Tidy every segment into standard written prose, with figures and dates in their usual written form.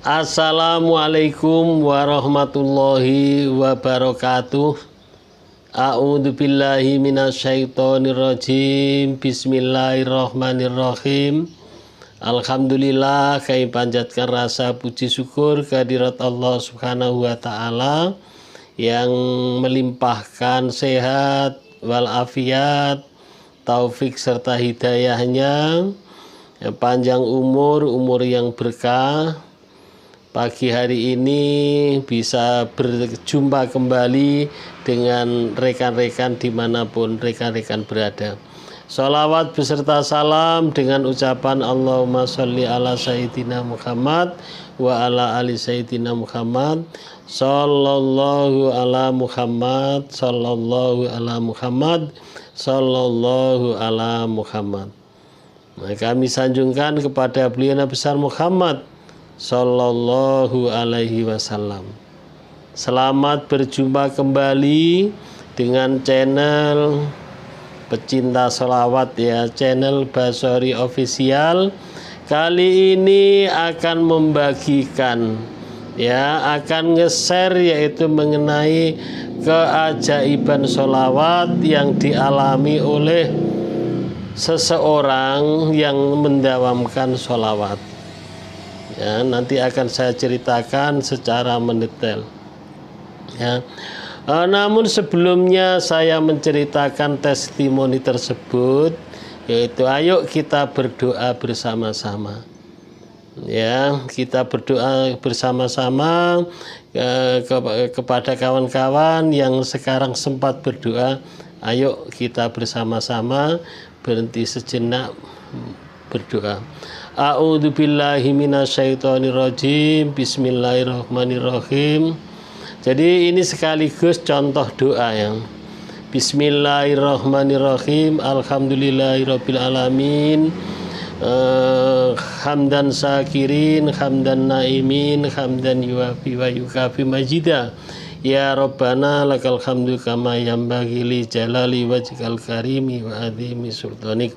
Assalamualaikum warahmatullahi wabarakatuh. A'udzu billahi minasyaitonir rajim. Bismillahirrahmanirrahim. Alhamdulillah, kami panjatkan rasa puji syukur kehadirat Allah Subhanahu wa taala yang melimpahkan sehat walafiat, taufik serta hidayahnya, panjang umur yang berkah. Pagi hari ini bisa berjumpa kembali dengan rekan-rekan dimanapun rekan-rekan berada. Sholawat beserta salam dengan ucapan Allahumma sholli ala Sayyidina Muhammad wa ala ali Sayyidina Muhammad sallallahu ala Muhammad sallallahu ala Muhammad sallallahu ala Muhammad. Kami sanjungkan kepada beliau Nabi besar Muhammad sallallahu alaihi wasallam. Selamat berjumpa kembali dengan channel pecinta sholawat ya, channel Basori Official. Kali ini akan membagikan ya, akan nge-share yaitu mengenai keajaiban sholawat yang dialami oleh seseorang yang mendawamkan sholawat. Ya, nanti akan saya ceritakan secara mendetail. Ya. Namun sebelumnya saya menceritakan testimoni tersebut, yaitu ayo kita berdoa bersama-sama. Ya, kita berdoa bersama-sama kepada kawan-kawan yang sekarang sempat berdoa. Ayo kita bersama-sama berhenti sejenak berdoa. A'udzu billahi minasyaitonir rajim. Bismillahirrahmanirrahim. Jadi ini sekaligus contoh doa ya. Bismillahirrahmanirrahim. Alhamdulillahirabbil alamin. Hamdan syakirin, hamdan naimin, hamdan yuwafi wa yukafi majida. Ya Rabbana lakal hamdu kama yanbaghi li jalali wajhikal karimi wa azimi sultanik.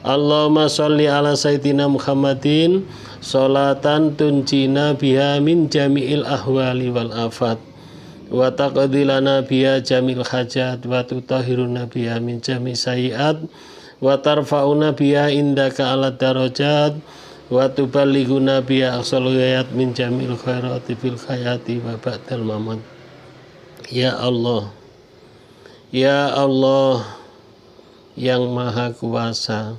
Allahumma sholli ala Sayyidina Muhammadin sholatan tunjina biha min jami'il ahwali wal afat wa taqdi lana biha jamil hajat wa tutahhiruna biha min jami' sayiat wa tarfa'una biha indaka ala darajat wa tuballighuna biha aqsal ghayat min jamil khairati fil hayati wa ba'dal mamat. Ya Allah, ya Allah yang maha kuasa,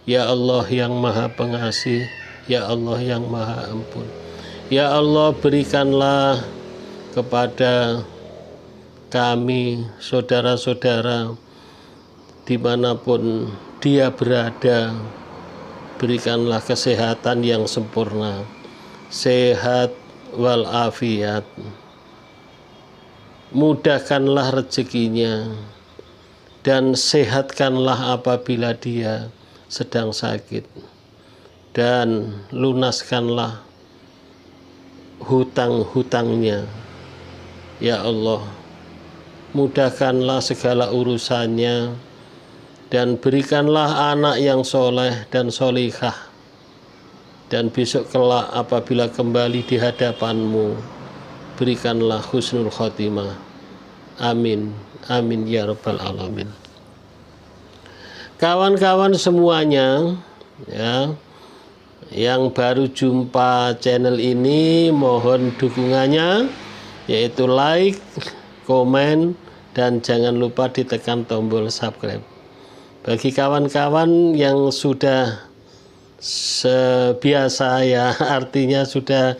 ya Allah yang maha pengasih, ya Allah yang maha ampun. Ya Allah, berikanlah kepada kami, saudara-saudara, dimanapun dia berada, berikanlah kesehatan yang sempurna, sehat walafiat. Mudahkanlah rezekinya dan sehatkanlah apabila dia sedang sakit, dan lunaskanlah hutang-hutangnya. Ya Allah, mudahkanlah segala urusannya dan berikanlah anak yang soleh dan solihah, dan besok kelak apabila kembali di hadapanmu berikanlah husnul khotimah. Amin, amin ya rabbal alamin. Kawan-kawan semuanya ya, yang baru jumpa channel ini, mohon dukungannya, yaitu like, komen, dan jangan lupa ditekan tombol subscribe. Bagi kawan-kawan yang sudah biasa ya, artinya sudah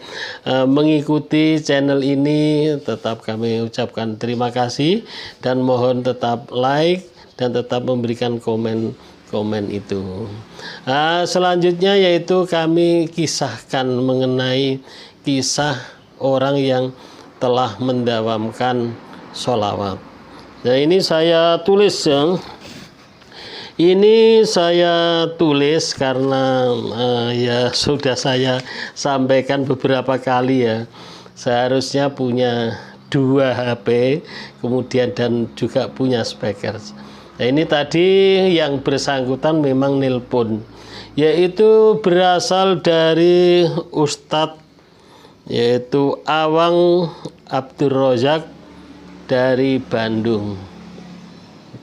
mengikuti channel ini, tetap kami ucapkan terima kasih dan mohon tetap like dan tetap memberikan komen itu. Selanjutnya yaitu kami kisahkan mengenai kisah orang yang telah mendawamkan sholawat. Nah, ini saya tulis ya. Ini saya tulis karena ya sudah saya sampaikan beberapa kali ya. Seharusnya punya 2 HP, kemudian dan juga punya speaker. Nah, ini tadi yang bersangkutan memang nelpon, yaitu berasal dari Ustadz yaitu Awang Abdur Razak dari Bandung.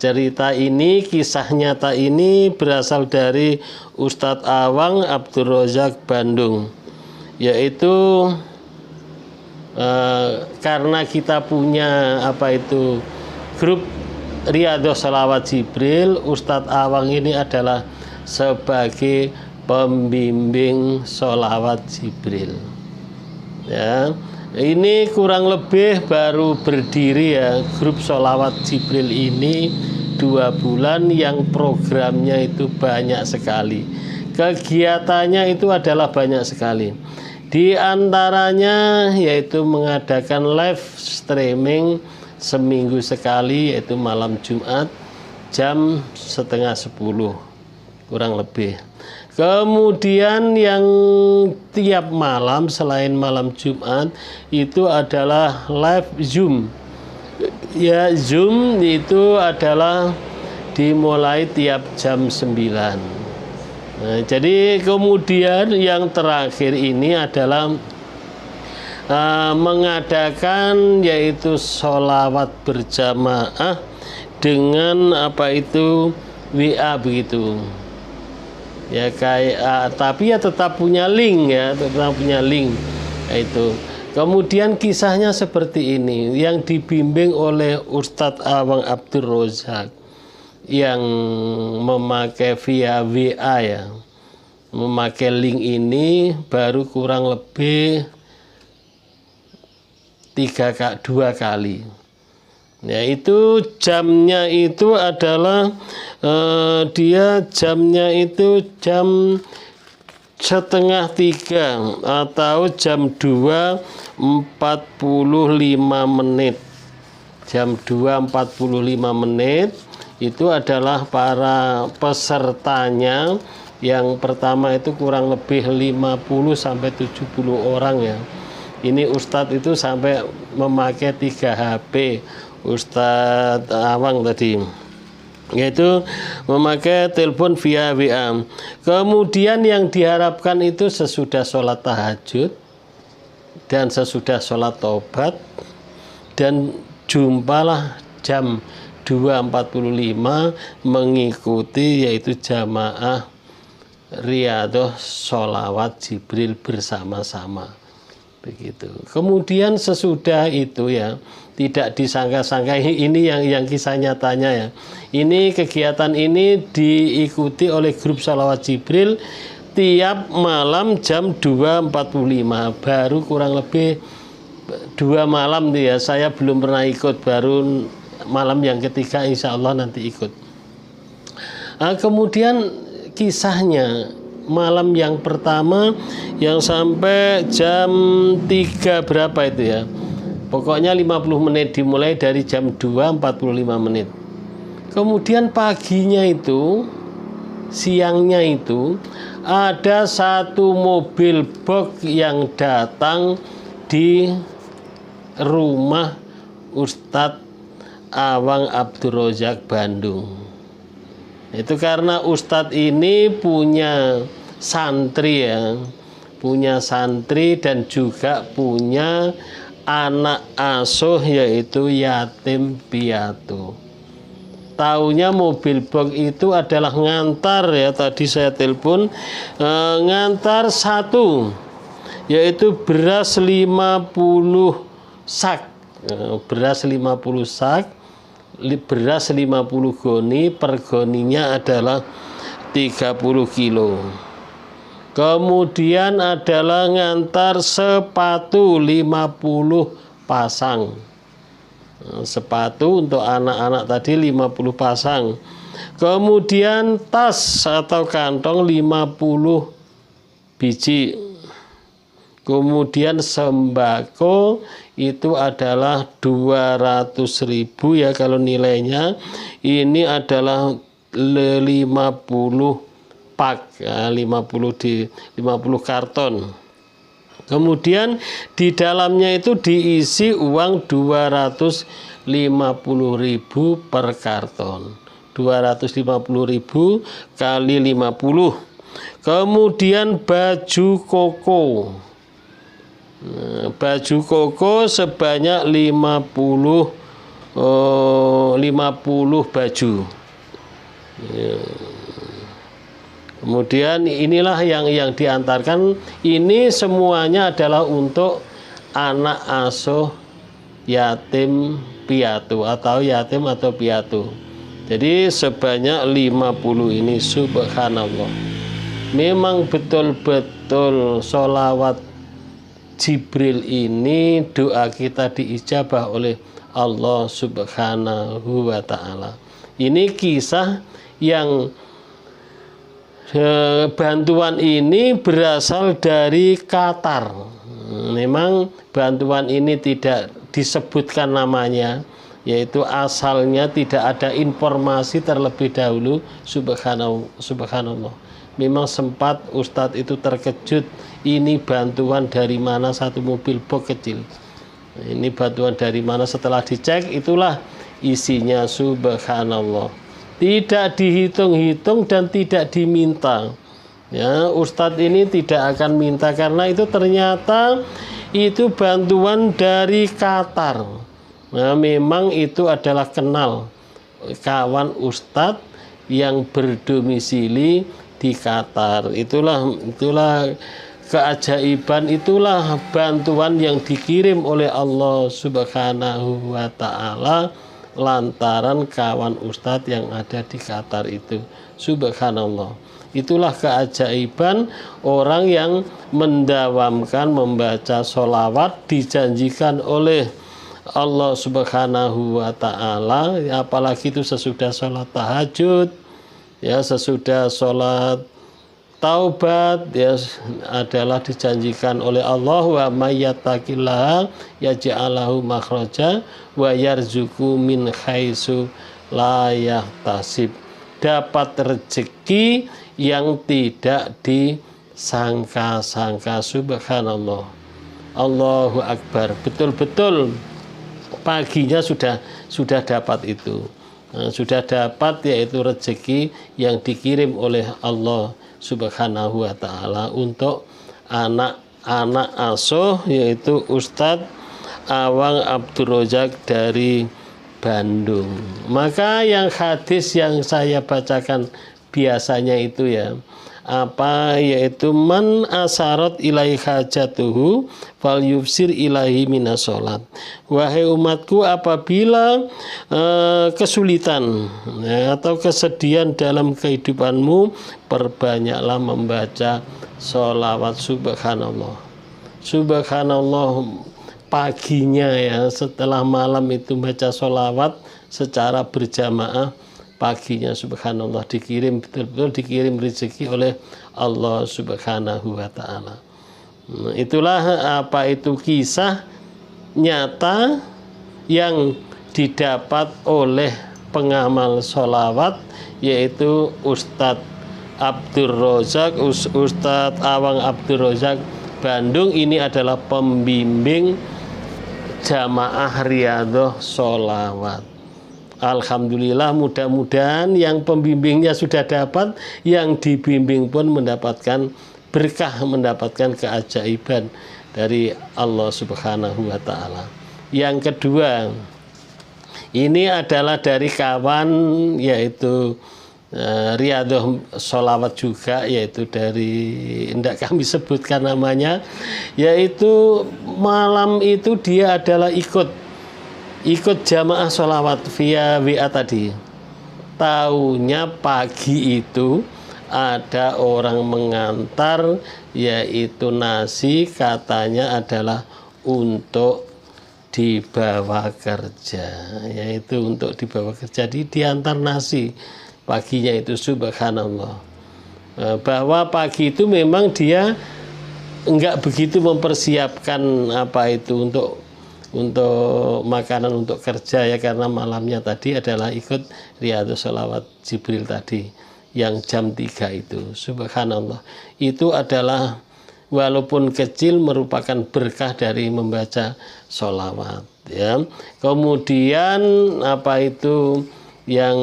Cerita ini, kisah nyata ini berasal dari Ustadz Awang Abdur Razak Bandung, yaitu karena kita punya grup Riyadhos Sholawat Jibril, Ustadz Awang ini adalah sebagai pembimbing sholawat Jibril. Ya, ini kurang lebih baru berdiri ya grup sholawat Jibril ini 2 bulan, yang programnya itu banyak sekali, kegiatannya itu adalah banyak sekali. Di antaranya yaitu mengadakan live streaming seminggu sekali, yaitu malam Jumat jam 9:30 kurang lebih. Kemudian yang tiap malam selain malam Jumat itu adalah live Zoom. Ya, Zoom itu adalah dimulai tiap jam 9. Nah, jadi kemudian yang terakhir ini adalah mengadakan yaitu sholawat berjamaah dengan WA begitu. Ya kayak tapi ya tetap punya link ya, tetap punya link itu. Kemudian kisahnya seperti ini, yang dibimbing oleh Ustadz Awang Abdur Razak yang memakai via WA ya, memakai link ini baru kurang lebih 2 kali. Ya, itu jamnya itu adalah dia jamnya itu jam 2:30 atau jam 2:45 menit. Jam 2:45 menit itu adalah para pesertanya. Yang pertama itu kurang lebih 50 sampai 70 orang ya. Ini Ustadz itu sampai memakai 3 HP. Ustadz Awang tadi, yaitu memakai telepon via WA. Kemudian yang diharapkan itu sesudah sholat tahajud dan sesudah sholat taubat, dan jumpalah jam 2:45 mengikuti yaitu jamaah Riyadhos Sholawat Jibril bersama-sama. Begitu. Kemudian sesudah itu ya, tidak disangka-sangka, ini yang kisah nyatanya ya. Ini kegiatan ini diikuti oleh grup Sholawat Jibril tiap malam jam 2:45. Baru kurang lebih 2 malam tuh ya. Saya belum pernah ikut, baru malam yang ketiga insya Allah nanti ikut. Kemudian kisahnya, malam yang pertama yang sampai jam 3 berapa itu ya, pokoknya 50 menit, dimulai dari jam 2:45 menit. Kemudian paginya itu, siangnya itu ada 1 mobil box yang datang di rumah Ustadz Awang Abdur Razak Bandung. Itu karena Ustadz ini punya santri ya, punya santri dan juga punya anak asuh yaitu yatim piatu. Taunya mobil box itu adalah ngantar ya, tadi saya telepon ngantar 1 yaitu beras 50 sak, beras 50 sak, beras 50 goni, per goninya adalah 30 kilo. Kemudian adalah ngantar sepatu 50 pasang. Sepatu untuk anak-anak tadi 50 pasang. Kemudian tas atau kantong 50 biji. Kemudian sembako itu adalah 200.000 ya kalau nilainya. Ini adalah 50 pak ya, 50 karton. Kemudian di dalamnya itu diisi uang 250.000 per karton. 250.000 kali 50. Kemudian baju koko. baju koko sebanyak 50 baju. Ya. Kemudian inilah yang diantarkan, ini semuanya adalah untuk anak asuh yatim piatu atau yatim atau piatu. Jadi sebanyak 50 ini, subhanallah. Memang betul-betul sholawat Jibril ini doa kita diijabah oleh Allah subhanahu wa ta'ala. Ini kisah yang bantuan ini berasal dari Qatar. Memang bantuan ini tidak disebutkan namanya, yaitu asalnya tidak ada informasi terlebih dahulu. Subhanallah. Memang sempat Ustadz itu terkejut, ini bantuan dari mana, satu mobil box kecil. Ini bantuan dari mana, setelah dicek itulah isinya. Subhanallah. Tidak dihitung-hitung dan tidak diminta. Ya, Ustadz ini tidak akan minta karena itu ternyata itu bantuan dari Qatar. Nah, memang itu adalah kenal kawan Ustadz yang berdomisili di Qatar. Itulah keajaiban, itulah bantuan yang dikirim oleh Allah Subhanahu wa ta'ala lantaran kawan Ustadz yang ada di Qatar itu. Subhanallah. Itulah keajaiban orang yang mendawamkan membaca sholawat dijanjikan oleh Allah Subhanahu wa ta'ala, apalagi itu sesudah sholat tahajud, ya, sesudah sholat taubat, ya, adalah dijanjikan oleh Allah, wa mayyattaqillaha yaj'alahu makhraja wa yarzuqu min haitsu la yahtasib. Dapat rezeki yang tidak disangka-sangka. Subhanallah. Allahu Akbar. Betul-betul paginya sudah dapat itu. Sudah dapat, yaitu rezeki yang dikirim oleh Allah Subhanahu wa ta'ala untuk anak-anak asuh, yaitu Ustadz Awang Abdul Razak dari Bandung. Maka yang hadis yang saya bacakan biasanya itu, ya, yaitu man asarat ilai hajatuhu fal yufsir ilahi minas sholat. Wahai umatku, apabila kesulitan, ya, atau kesedihan dalam kehidupanmu, perbanyaklah membaca sholawat. Subhanallah. Subhanallah. Paginya, ya, setelah malam itu baca sholawat secara berjamaah. Paginya subhanallah dikirim, betul-betul dikirim rezeki oleh Allah Subhanahu wa ta'ala. Itulah itu kisah nyata yang didapat oleh pengamal sholawat, yaitu Ustadz Abdul Razak, Ustadz Awang Abdul Razak Bandung. Ini adalah pembimbing jamaah Riyadhah sholawat. Alhamdulillah, mudah-mudahan yang pembimbingnya sudah dapat, yang dibimbing pun mendapatkan berkah, mendapatkan keajaiban dari Allah Subhanahu wa ta'ala. Yang kedua, ini adalah dari kawan, yaitu Riyadhah sholawat juga, yaitu dari, tidak kami sebutkan namanya, yaitu malam itu dia adalah ikut jamaah sholawat via WA tadi. Taunya pagi itu ada orang mengantar, yaitu nasi, katanya adalah untuk dibawa kerja, yaitu untuk dibawa kerja. Jadi diantar nasi paginya itu. Subhanallah. Bahwa pagi itu memang dia enggak begitu mempersiapkan untuk makanan untuk kerja, ya, karena malamnya tadi adalah ikut Riyadhah sholawat Jibril tadi yang jam 3 itu. Subhanallah. Itu adalah walaupun kecil merupakan berkah dari membaca sholawat, ya. Kemudian itu yang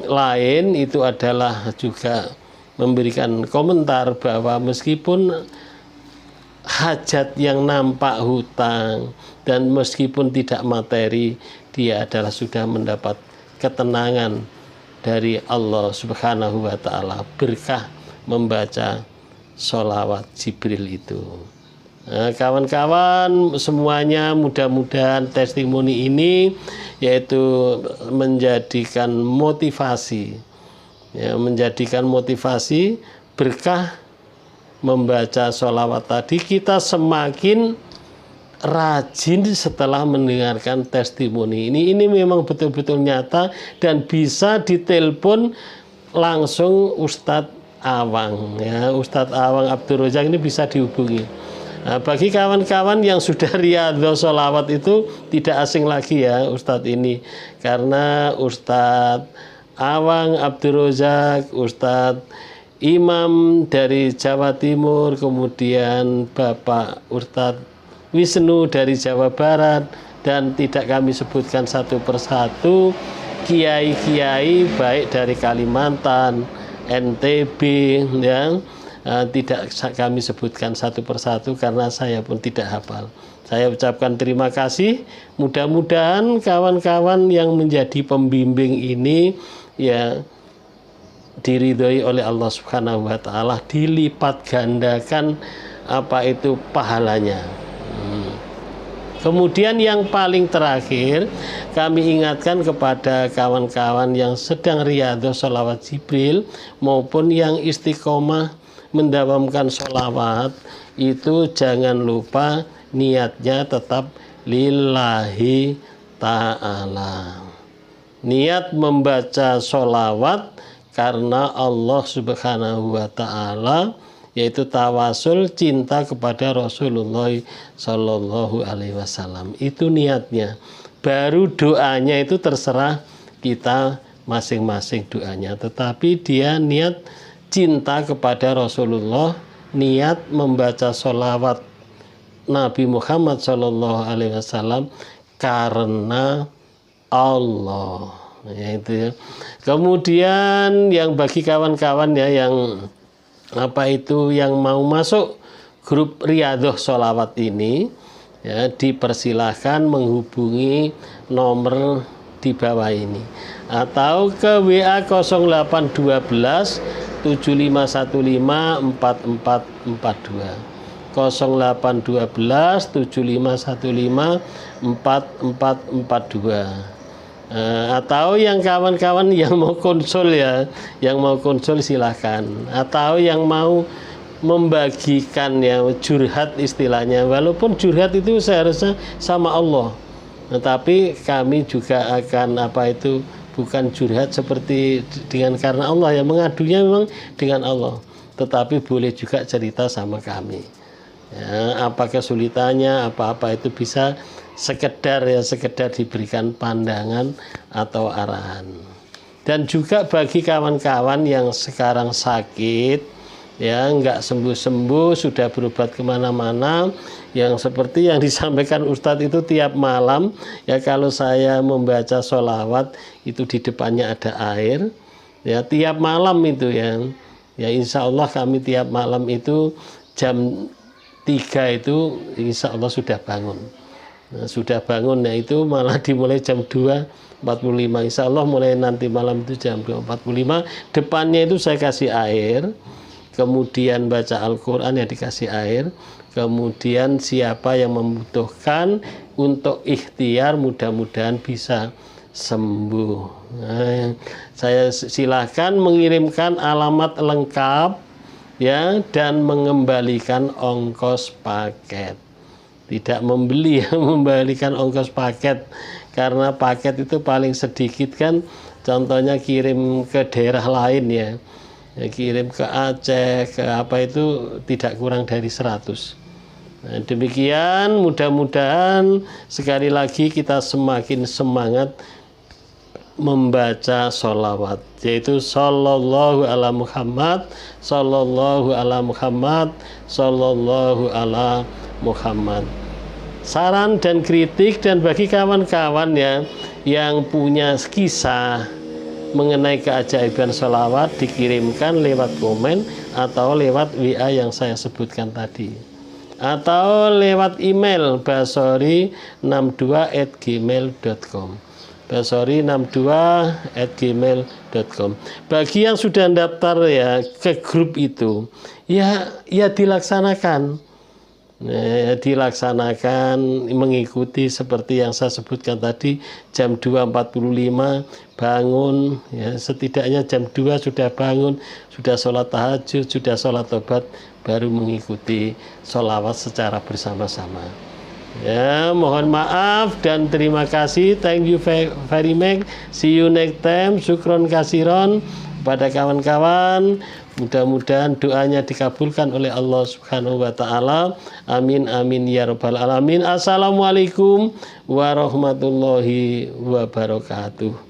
lain itu adalah juga memberikan komentar bahwa meskipun hajat yang nampak hutang, dan meskipun tidak materi, dia adalah sudah mendapat ketenangan dari Allah Subhanahu wa Ta'ala berkah membaca sholawat Jibril itu. Nah, kawan-kawan semuanya, mudah-mudahan testimoni ini yaitu menjadikan motivasi, ya, menjadikan motivasi berkah membaca sholawat tadi, kita semakin rajin setelah mendengarkan testimoni ini. Ini memang betul-betul nyata dan bisa ditelepon langsung Ustadz Awang, ya, Ustadz Awang Abdul Razak ini bisa dihubungi. Nah, bagi kawan-kawan yang sudah riyadhos sholawat itu tidak asing lagi ya Ustadz ini, karena Ustadz Awang Abdul Razak, Ustadz Imam dari Jawa Timur, kemudian Bapak Ustadz Wisnu dari Jawa Barat, dan tidak kami sebutkan satu persatu, kiai-kiai baik dari Kalimantan, NTB, ya, tidak kami sebutkan satu persatu karena saya pun tidak hafal. Saya ucapkan terima kasih. Mudah-mudahan kawan-kawan yang menjadi pembimbing ini ya diridhoi oleh Allah Subhanahu wa Ta'ala, dilipat gandakan apa itu pahalanya. Kemudian yang paling terakhir, kami ingatkan kepada kawan-kawan yang sedang riyadhos sholawat Jibril maupun yang istiqomah mendawamkan sholawat, itu jangan lupa niatnya tetap lillahi ta'ala. Niat membaca sholawat karena Allah Subhanahu wa Ta'ala, yaitu tawasul cinta kepada Rasulullah Shallallahu Alaihi Wasallam. Itu niatnya. Baru doanya itu terserah kita masing-masing doanya. Tetapi dia niat cinta kepada Rasulullah, niat membaca sholawat Nabi Muhammad Shallallahu Alaihi Wasallam karena Allah. Ya, itu ya. Kemudian yang bagi kawan-kawan ya yang apa itu yang mau masuk grup riyadhos sholawat ini, ya, dipersilahkan menghubungi nomor di bawah ini atau ke WA 0812 7515 4442 0812 7515 4442. Atau yang kawan-kawan yang mau konsul ya, yang mau konsul silahkan, atau yang mau membagikan ya curhat istilahnya, walaupun curhat itu seharusnya sama Allah, tetapi kami juga akan apa itu bukan curhat seperti dengan karena Allah, ya mengadunya memang dengan Allah, tetapi boleh juga cerita sama kami ya, apa kesulitannya, apa-apa itu bisa sekedar diberikan pandangan atau arahan. Dan juga bagi kawan-kawan yang sekarang sakit ya, nggak sembuh-sembuh, sudah berobat kemana-mana, yang seperti yang disampaikan Ustadz itu tiap malam ya, kalau saya membaca sholawat itu di depannya ada air ya, tiap malam itu ya, insya Allah kami tiap malam itu jam 3 itu insya Allah sudah bangun. Nah, sudah bangun, nah itu malah dimulai jam 2.45, insya Allah mulai nanti malam itu jam 2.45, depannya itu saya kasih air, kemudian baca Al-Quran ya dikasih air, kemudian siapa yang membutuhkan untuk ikhtiar mudah-mudahan bisa sembuh. Nah, saya silahkan mengirimkan alamat lengkap ya, dan mengembalikan ongkos paket. Tidak membeli ya, membalikan ongkos paket, karena paket itu paling sedikit kan, contohnya kirim ke daerah lain ya, kirim ke Aceh, ke apa itu tidak kurang dari 100. Nah, demikian, mudah-mudahan sekali lagi kita semakin semangat membaca sholawat, yaitu sallallahu ala Muhammad, sallallahu ala Muhammad, sallallahu ala Muhammad. Saran dan kritik, dan bagi kawan-kawan ya yang punya kisah mengenai keajaiban sholawat, dikirimkan lewat komen atau lewat WA yang saya sebutkan tadi. atau lewat email basori62@gmail.com. basori62@gmail.com. Bagi yang sudah daftar ya ke grup itu, ya dilaksanakan. Dilaksanakan mengikuti seperti yang saya sebutkan tadi, jam 2.45 bangun ya, setidaknya jam 2 sudah bangun, sudah sholat tahajud, sudah sholat tobat, baru mengikuti sholawat secara bersama-sama. Ya, mohon maaf dan terima kasih. Thank you very much. See you next time. Syukron kasiron pada kawan-kawan. Mudah-mudahan doanya dikabulkan oleh Allah Subhanahu wa taala. Amin amin ya rabbal alamin. Assalamualaikum warahmatullahi wabarakatuh.